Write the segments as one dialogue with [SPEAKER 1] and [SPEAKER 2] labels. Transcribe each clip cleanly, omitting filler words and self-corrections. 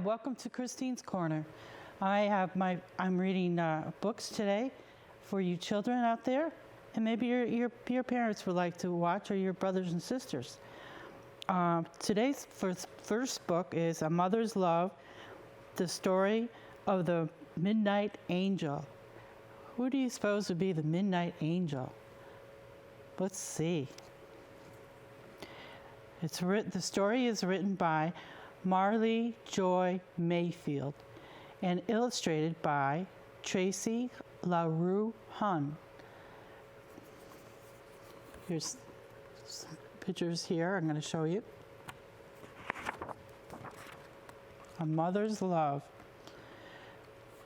[SPEAKER 1] welcome to Christine's Corner. I'm reading books today for you children out there, and maybe your parents would like to watch, or your brothers and sisters. Today's first book is A Mother's Love, the story of the Midnight Angel. Who do you suppose would be the Midnight Angel? Let's see. The story is written by Marley Joy Mayfield and illustrated by Tracy LaRue Hun. Here's some pictures here I'm going to show you. A Mother's Love.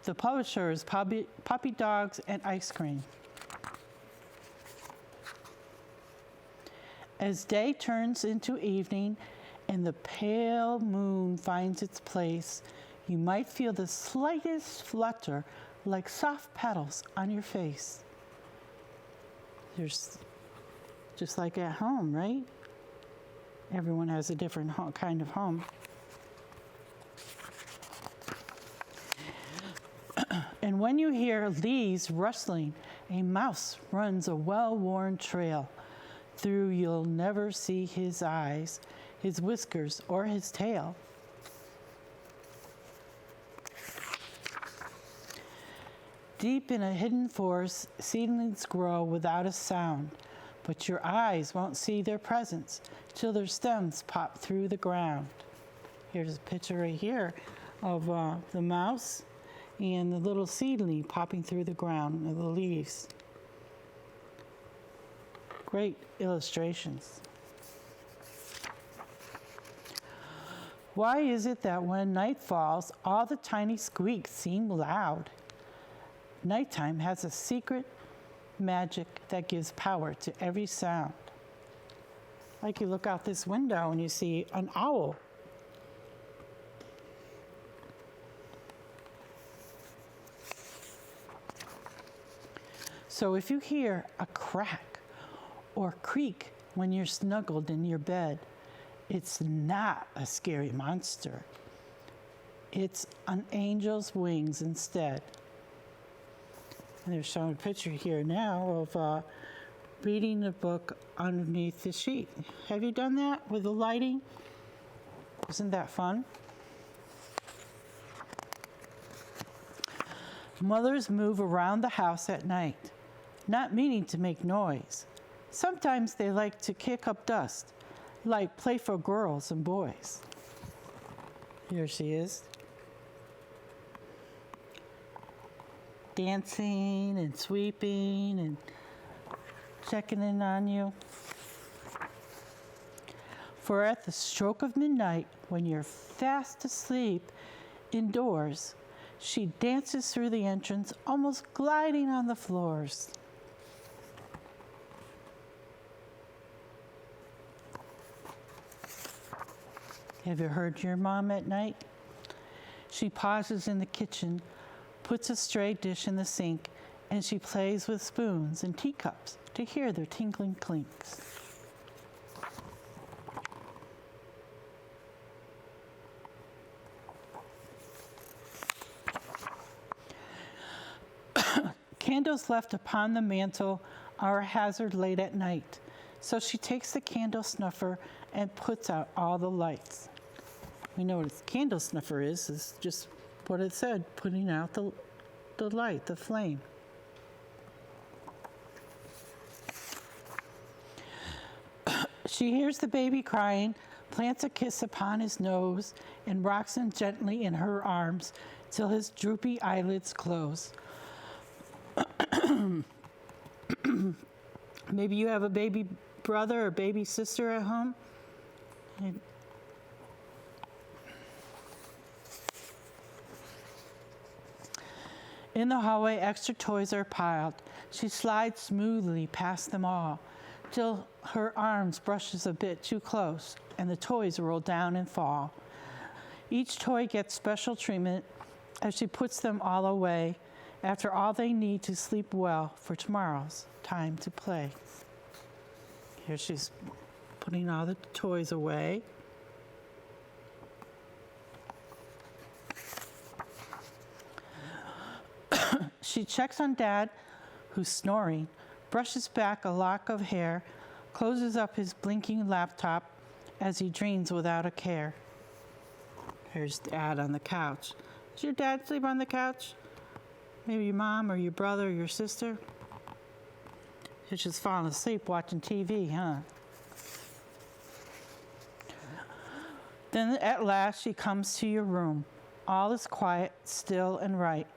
[SPEAKER 1] The publisher is Puppy Dogs and Ice Cream. As day turns into evening and the pale moon finds its place, you might feel the slightest flutter like soft petals on your face. There's just like at home, right? Everyone has a different kind of home. And when you hear leaves rustling, a mouse runs a well-worn trail. Through you'll never see his eyes, his whiskers, or his tail. Deep in a hidden forest, seedlings grow without a sound, but your eyes won't see their presence till their stems pop through the ground. Here's a picture right here of the mouse and the little seedling popping through the ground of the leaves. Great illustrations. Why is it that when night falls, all the tiny squeaks seem loud? Nighttime has a secret magic that gives power to every sound. Like you look out this window and you see an owl. So if you hear a crack or creak when you're snuggled in your bed, it's not a scary monster. It's an angel's wings instead. And they're showing a picture here now of reading the book underneath the sheet. Have you done that with the lighting? Isn't that fun? Mothers move around the house at night, not meaning to make noise. Sometimes they like to kick up dust, like playful girls and boys. Here she is, dancing and sweeping and checking in on you. For at the stroke of midnight, when you're fast asleep indoors, she dances through the entrance, almost gliding on the floors. Have you heard your mom at night? She pauses in the kitchen, puts a stray dish in the sink, and she plays with spoons and teacups to hear their tinkling clinks. Candles left upon the mantle are a hazard late at night, so she takes the candle snuffer and puts out all the lights. We know what a candle snuffer is just what it said, putting out the light, the flame. She hears the baby crying, plants a kiss upon his nose, and rocks him gently in her arms till his droopy eyelids close. Maybe you have a baby brother or baby sister at home. In the hallway, extra toys are piled. She slides smoothly past them all, till her arms brushes a bit too close, and the toys roll down and fall. Each toy gets special treatment as she puts them all away, after all they need to sleep well for tomorrow's time to play. Here she's putting all the toys away. She checks on Dad, who's snoring, brushes back a lock of hair, closes up his blinking laptop as he dreams without a care. Here's Dad on the couch. Does your dad sleep on the couch? Maybe your mom or your brother or your sister? You're just falling asleep watching TV, huh? Then at last she comes to your room. All is quiet, still, and right.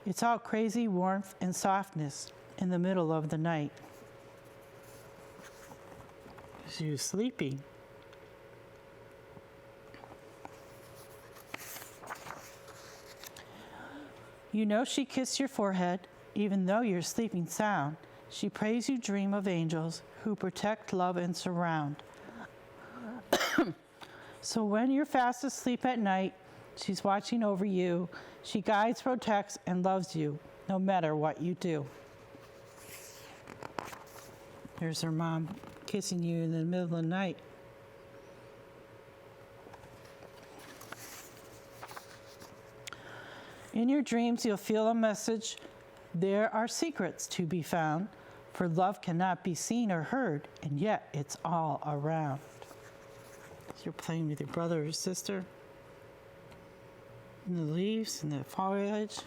[SPEAKER 1] It's all crazy warmth and softness in the middle of the night. She was sleeping. You know she kissed your forehead, even though you're sleeping sound. She prays you dream of angels who protect, love, and surround. So when you're fast asleep at night, she's watching over you. She guides, protects, and loves you, no matter what you do. There's her mom kissing you in the middle of the night. In your dreams, you'll feel a message. There are secrets to be found, for love cannot be seen or heard, and yet it's all around. You're playing with your brother or sister in the leaves and the foliage.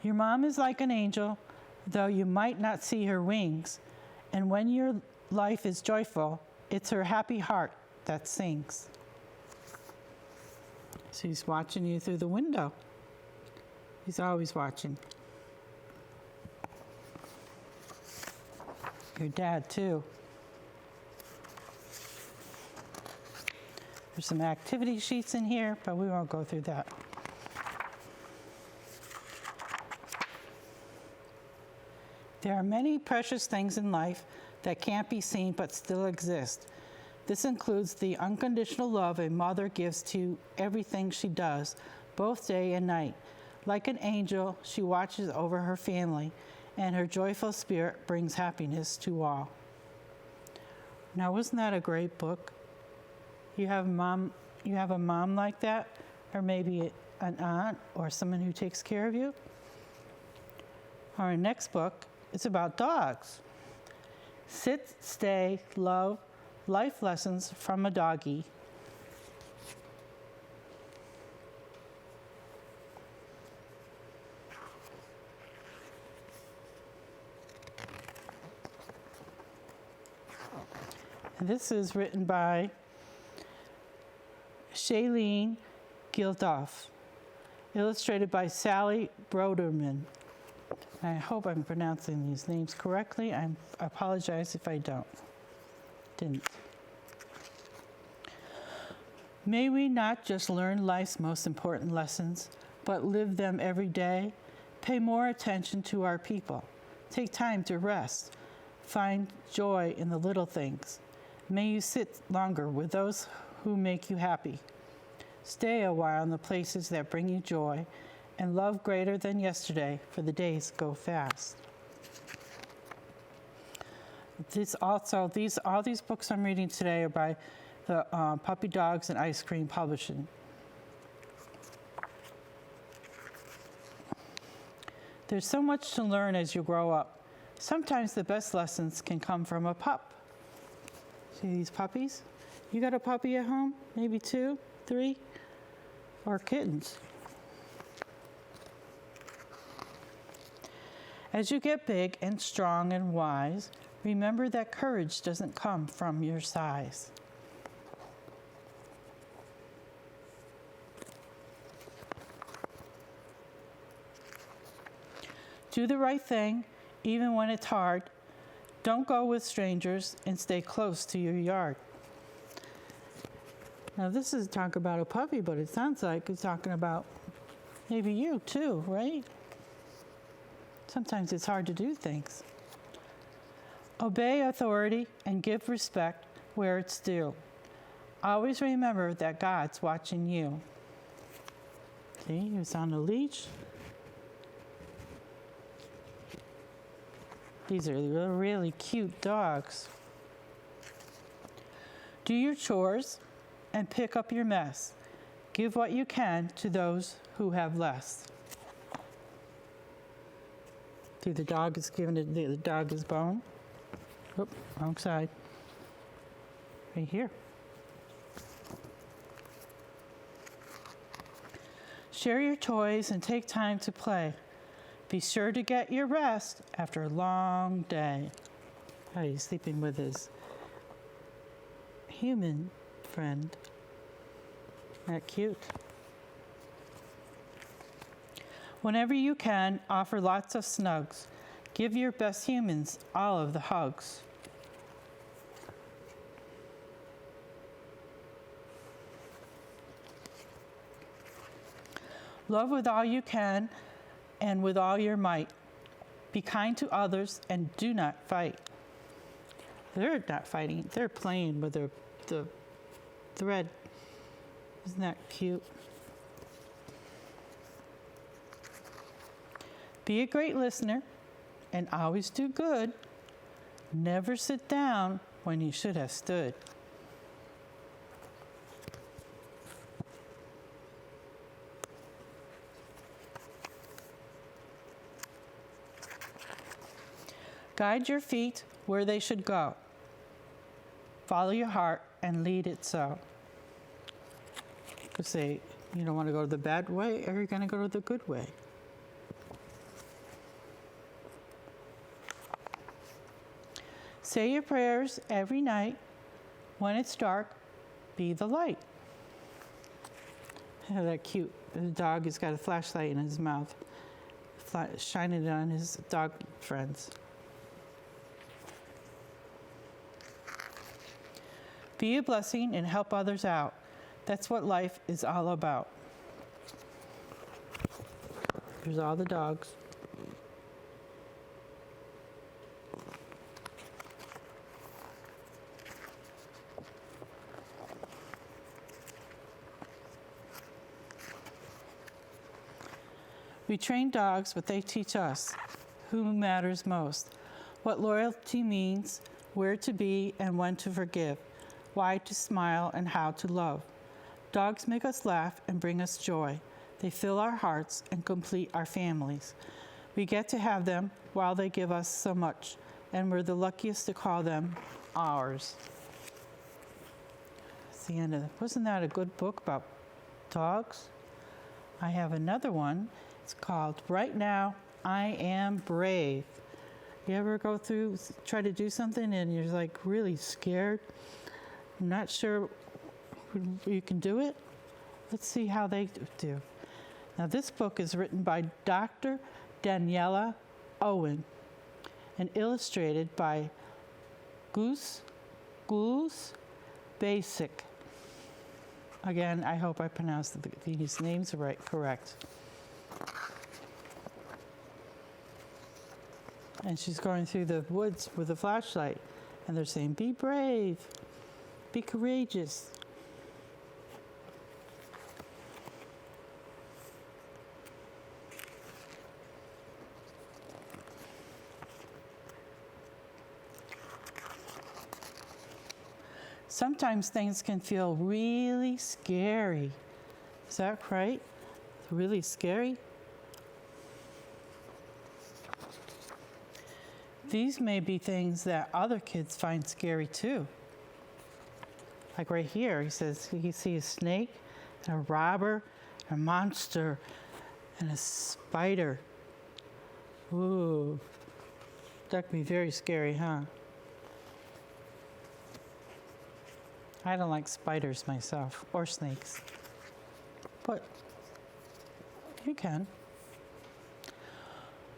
[SPEAKER 1] Your mom is like an angel, though you might not see her wings. And when your life is joyful, it's her happy heart that sings. She's watching you through the window. He's always watching. Your dad, too. There's some activity sheets in here, but we won't go through that. There are many precious things in life that can't be seen but still exist. This includes the unconditional love a mother gives to everything she does, both day and night. Like an angel, she watches over her family, and her joyful spirit brings happiness to all. Now, wasn't that a great book? You have a mom like that, or maybe an aunt or someone who takes care of you. Our next book is about dogs. Sit, Stay, Love, Life Lessons from a Doggie. And this is written by Shailene Gildoff, illustrated by Sally Broderman. I hope I'm pronouncing these names correctly. I apologize if I didn't. May we not just learn life's most important lessons, but live them every day. Pay more attention to our people. Take time to rest. Find joy in the little things. May you sit longer with those who make you happy. Stay a while in the places that bring you joy, and love greater than yesterday, for the days go fast. All these books I'm reading today are by the Puppy Dogs and Ice Cream Publishing. There's so much to learn as you grow up. Sometimes the best lessons can come from a pup. See these puppies? You got a puppy at home? Maybe 2, 3? Or kittens? As you get big and strong and wise, remember that courage doesn't come from your size. Do the right thing, even when it's hard. Don't go with strangers and stay close to your yard. Now this is talk about a puppy, but it sounds like it's talking about maybe you too, right? Sometimes it's hard to do things. Obey authority and give respect where it's due. Always remember that God's watching you. See, he was on a leash. These are really cute dogs. Do your chores and pick up your mess. Give what you can to those who have less. See, the dog is giving the dog his bone. Oop, wrong side. Right here. Share your toys and take time to play. Be sure to get your rest after a long day. Oh, he's sleeping with his human friend. Isn't that cute? Whenever you can, offer lots of snugs. Give your best humans all of the hugs. Love with all you can and with all your might. Be kind to others and do not fight. They're not fighting, they're playing with the thread. Isn't that cute? Be a great listener and always do good. Never sit down when you should have stood. Guide your feet where they should go. Follow your heart and lead it so. Could say, you don't want to go the bad way, or you're going to go the good way. Say your prayers every night. When it's dark, be the light. Oh, that cute. The dog has got a flashlight in his mouth, shining it on his dog friends. Be a blessing and help others out. That's what life is all about. Here's all the dogs. We train dogs, but they teach us who matters most, what loyalty means, where to be and when to forgive, why to smile and how to love. Dogs make us laugh and bring us joy. They fill our hearts and complete our families. We get to have them while they give us so much, and we're the luckiest to call them ours. That's the end of it. Wasn't that a good book about dogs? I have another one. It's called Right Now, I Am Brave. You ever go through, try to do something and you're like really scared? I'm not sure you can do it? Let's see how they do. Now this book is written by Dr. Daniela Owen and illustrated by Goose Basic. Again, I hope I pronounced these names correct. And she's going through the woods with a flashlight, and they're saying, be brave, be courageous. Sometimes things can feel really scary. Is that right? Really scary? These may be things that other kids find scary too. Like right here, he says he sees a snake, and a robber, a monster, and a spider. Ooh, that could be very scary, huh? I don't like spiders myself, or snakes. But you can.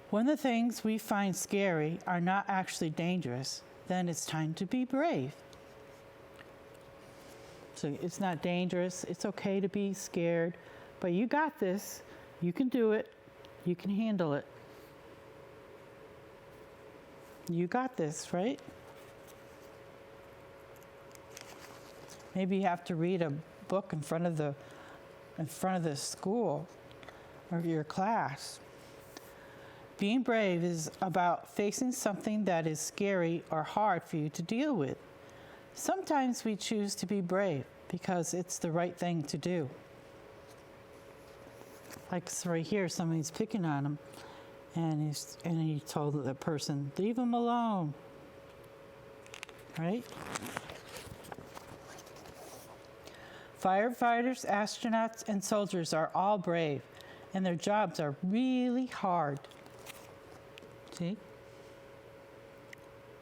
[SPEAKER 1] When the things we find scary are not actually dangerous, then it's time to be brave. So it's not dangerous, it's okay to be scared, but you got this, you can do it, you can handle it. You got this, right? Maybe you have to read a book in front of the school or your class. Being brave is about facing something that is scary or hard for you to deal with. Sometimes we choose to be brave because it's the right thing to do. Like right here, somebody's picking on him, and he told the person, leave him alone, right? Firefighters, astronauts, and soldiers are all brave, and their jobs are really hard. See?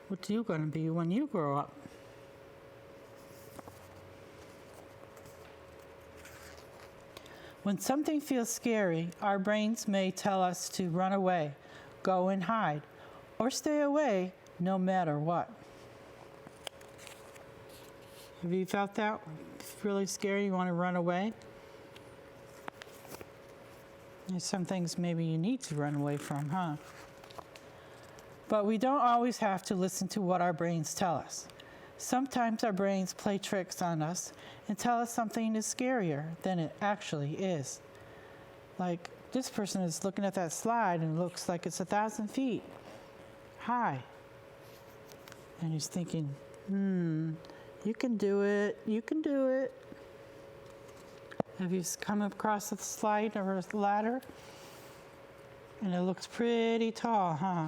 [SPEAKER 1] What are you going to be when you grow up? When something feels scary, our brains may tell us to run away, go and hide, or stay away no matter what. Have you felt that? It's really scary, you want to run away? There's some things maybe you need to run away from, huh? But we don't always have to listen to what our brains tell us. Sometimes our brains play tricks on us and tell us something is scarier than it actually is. Like this person is looking at that slide and it looks like it's 1,000 feet high. And he's thinking, you can do it, you can do it. Have you come across a slide or a ladder? And it looks pretty tall, huh?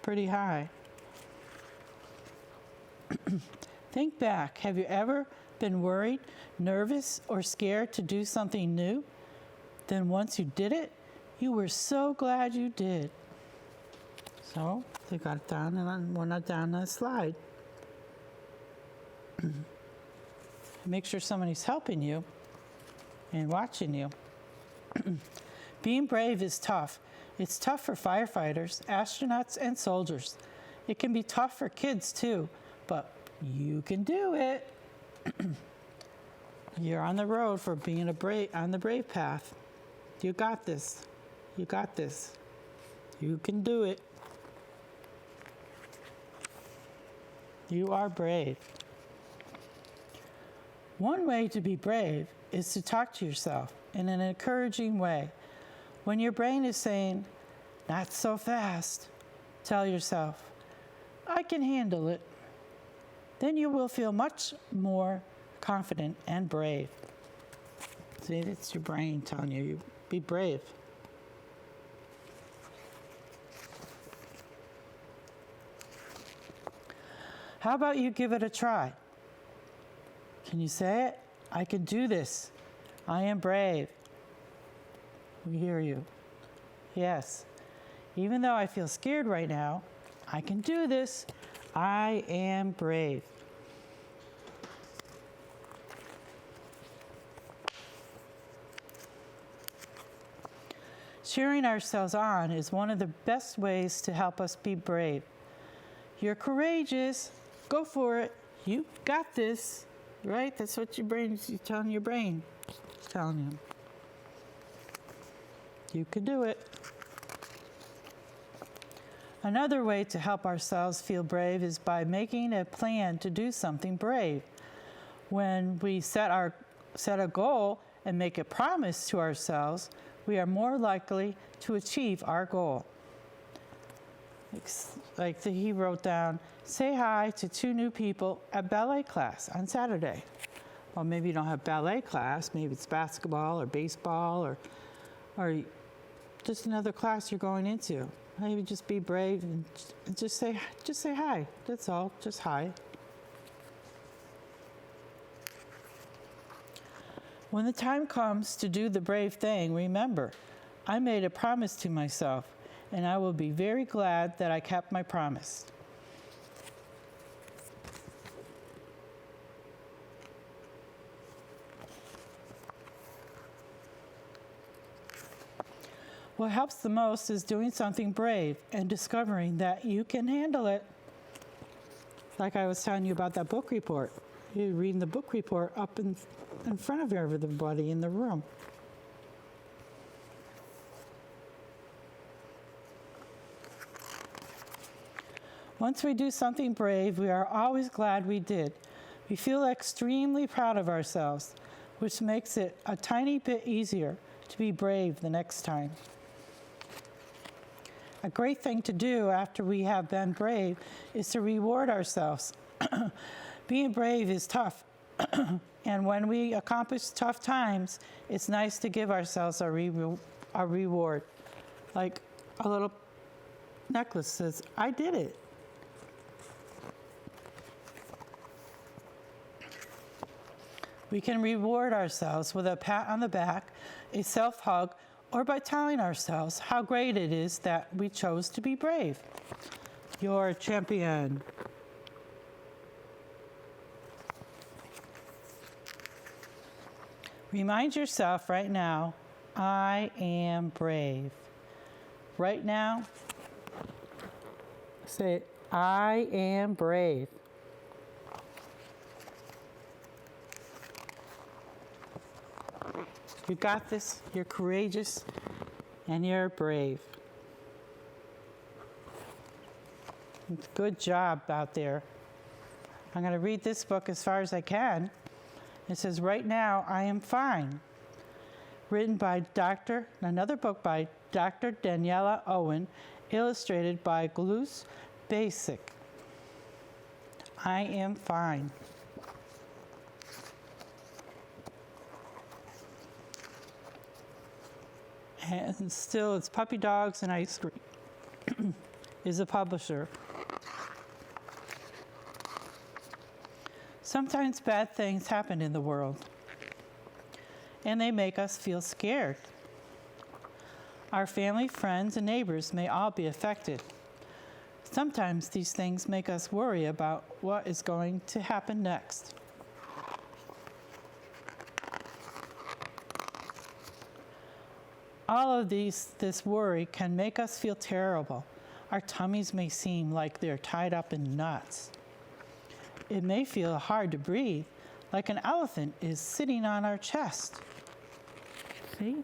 [SPEAKER 1] Pretty high. Think back. Have you ever been worried, nervous, or scared to do something new? Then once you did it, you were so glad you did. So they got down and went down the slide. Make sure somebody's helping you and watching you. Being brave is tough. It's tough for firefighters, astronauts, and soldiers. It can be tough for kids too, but you can do it. You're on the road for being on the brave path. You got this. You got this. You can do it. You are brave. One way to be brave is to talk to yourself in an encouraging way. When your brain is saying, not so fast, tell yourself, I can handle it. Then you will feel much more confident and brave. See, it's your brain telling you, be brave. How about you give it a try? Can you say it? I can do this. I am brave. We hear you. Yes. Even though I feel scared right now, I can do this. I am brave. Cheering ourselves on is one of the best ways to help us be brave. You're courageous. Go for it. You got this. Right? That's what your brain's telling your brain. It's telling you. You can do it. Another way to help ourselves feel brave is by making a plan to do something brave. When we set a goal and make a promise to ourselves, we are more likely to achieve our goal. Like he wrote down, say hi to 2 new people at ballet class on Saturday. Well, maybe you don't have ballet class, maybe it's basketball or baseball or just another class you're going into. Maybe just be brave and just say hi. That's all, just hi. When the time comes to do the brave thing, remember, I made a promise to myself, and I will be very glad that I kept my promise. What helps the most is doing something brave and discovering that you can handle it. Like I was telling you about that book report. You're reading the book report up in front of everybody in the room. Once we do something brave, we are always glad we did. We feel extremely proud of ourselves, which makes it a tiny bit easier to be brave the next time. A great thing to do after we have been brave is to reward ourselves. Being brave is tough, And when we accomplish tough times, it's nice to give ourselves a reward. Like a little necklace says, I did it. We can reward ourselves with a pat on the back, a self-hug, or by telling ourselves how great it is that we chose to be brave. You're a champion. Remind yourself right now, I am brave. Right now, say, I am brave. You got this, you're courageous, and you're brave. Good job out there. I'm going to read this book as far as I can. It says, Right Now, I Am Fine. Written by another book by Dr. Daniela Owen, illustrated by Glus Basic. I am fine. And still, it's Puppy Dogs and Ice Cream is the publisher. Sometimes bad things happen in the world, and they make us feel scared. Our family, friends, and neighbors may all be affected. Sometimes these things make us worry about what is going to happen next. All of this worry can make us feel terrible. Our tummies may seem like they're tied up in knots. It may feel hard to breathe, like an elephant is sitting on our chest. See?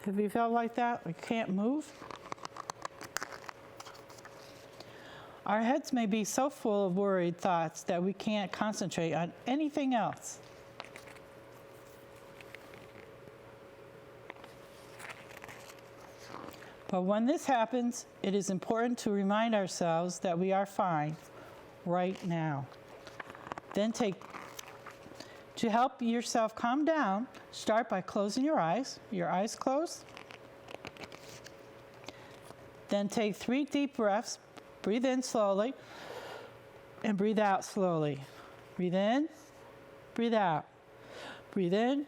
[SPEAKER 1] Have you felt like that? We can't move? Our heads may be so full of worried thoughts that we can't concentrate on anything else. But when this happens, it is important to remind ourselves that we are fine right now. Then to help yourself calm down, start by closing your eyes closed. Then take 3 deep breaths, breathe in slowly, and breathe out slowly. Breathe in, breathe out. Breathe in,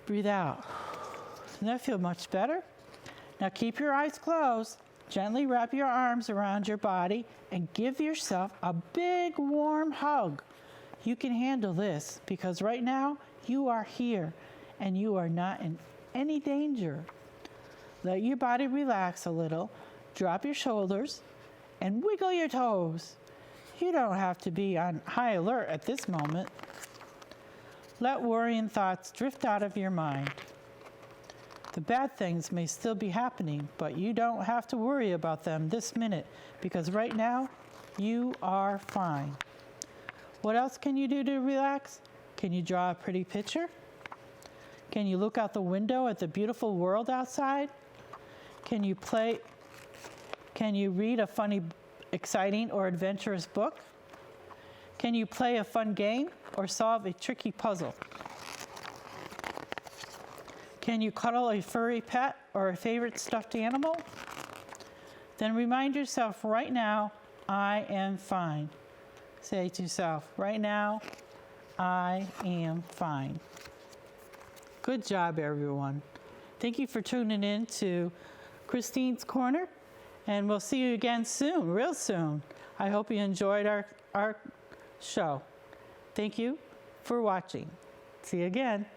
[SPEAKER 1] breathe out. Doesn't that feel much better? Now keep your eyes closed. Gently wrap your arms around your body and give yourself a big warm hug. You can handle this because right now you are here and you are not in any danger. Let your body relax a little. Drop your shoulders and wiggle your toes. You don't have to be on high alert at this moment. Let worrying thoughts drift out of your mind. The bad things may still be happening, but you don't have to worry about them this minute because right now, you are fine. What else can you do to relax? Can you draw a pretty picture? Can you look out the window at the beautiful world outside? Can you read a funny, exciting, or adventurous book? Can you play a fun game or solve a tricky puzzle? Can you cuddle a furry pet or a favorite stuffed animal? Then remind yourself right now, I am fine. Say to yourself, right now, I am fine. Good job, everyone. Thank you for tuning in to Christine's Corner, and we'll see you again soon, real soon. I hope you enjoyed our show. Thank you for watching. See you again.